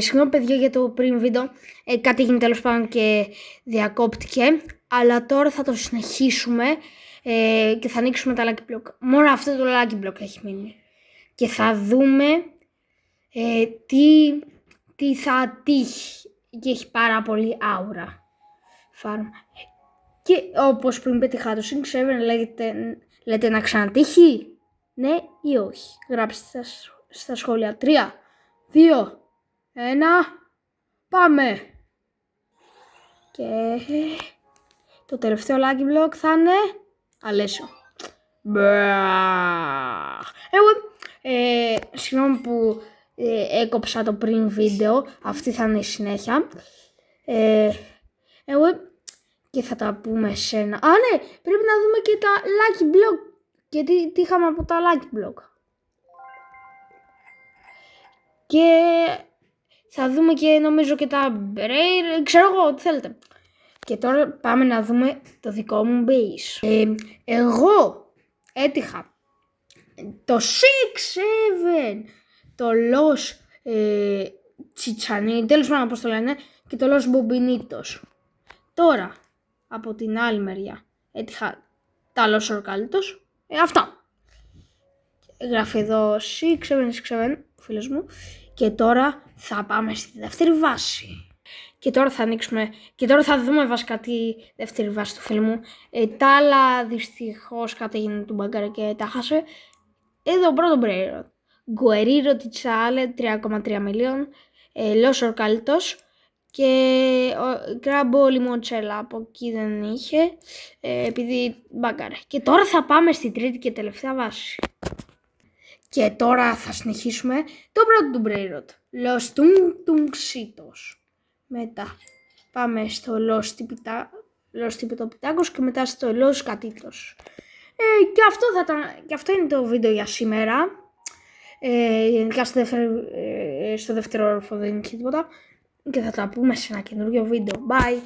Συγγνώμη παιδιά για το πριν βίντεο, κάτι έγινε τέλος πάντων και διακόπτηκε, αλλά τώρα θα το συνεχίσουμε και θα ανοίξουμε τα Lucky Block. Μόνο αυτό το Lucky Block έχει μείνει και θα δούμε τι θα τύχει και έχει πάρα πολύ άουρα. Και όπως πριν πετυχά το Sync 7 λέτε να ξανατύχει, ναι ή όχι. Γράψτε στα σχόλια. 3, 2, 1, πάμε! Και το τελευταίο Lucky Block θα είναι Αλέσιο. Συγγνώμη που έκοψα το πριν βίντεο, αυτή θα είναι η συνέχεια. Και θα τα πούμε σε ένα... Α, ναι, πρέπει να δούμε και τα Lucky Block. Και τι είχαμε από τα Lucky Block. Και θα δούμε και νομίζω και τα Braille, ξέρω εγώ, τι θέλετε. Και τώρα πάμε να δούμε το δικό μου base. Εγώ έτυχα το 6-7, το Los Chichani, τέλος πάντων πώς το λένε, και το Los Bobinitos. Τώρα, από την άλλη μεριά, έτυχα τα Los Orcalitos, αυτά. Γράφει εδώ 6-7, φίλος μου. Και τώρα θα πάμε στη δεύτερη βάση. Και τώρα θα ανοίξουμε, και τώρα θα δούμε βασικά τη δεύτερη βάση του φίλου μου. Τα άλλα δυστυχώς κατέγινε του μπαγκάρι και τα χάσε. Εδώ πρώτο Braille. Guerrero Tichale 3,3 μιλίων. Los Orcalitos. Και Crabbo Limoncello από εκεί δεν είχε. Επειδή μπαγκάρι. Και τώρα θα πάμε στη τρίτη και τελευταία βάση. Και τώρα θα συνεχίσουμε το πρώτο του Braille. Los Tungtungsitos. Μετά πάμε στο Los Tipitopitacos και μετά στο Los Catitos. Και αυτό είναι το βίντεο για σήμερα. Γενικά στο δεύτερο όροφο δεν είχε τίποτα. Και θα τα πούμε σε ένα καινούργιο βίντεο. Bye!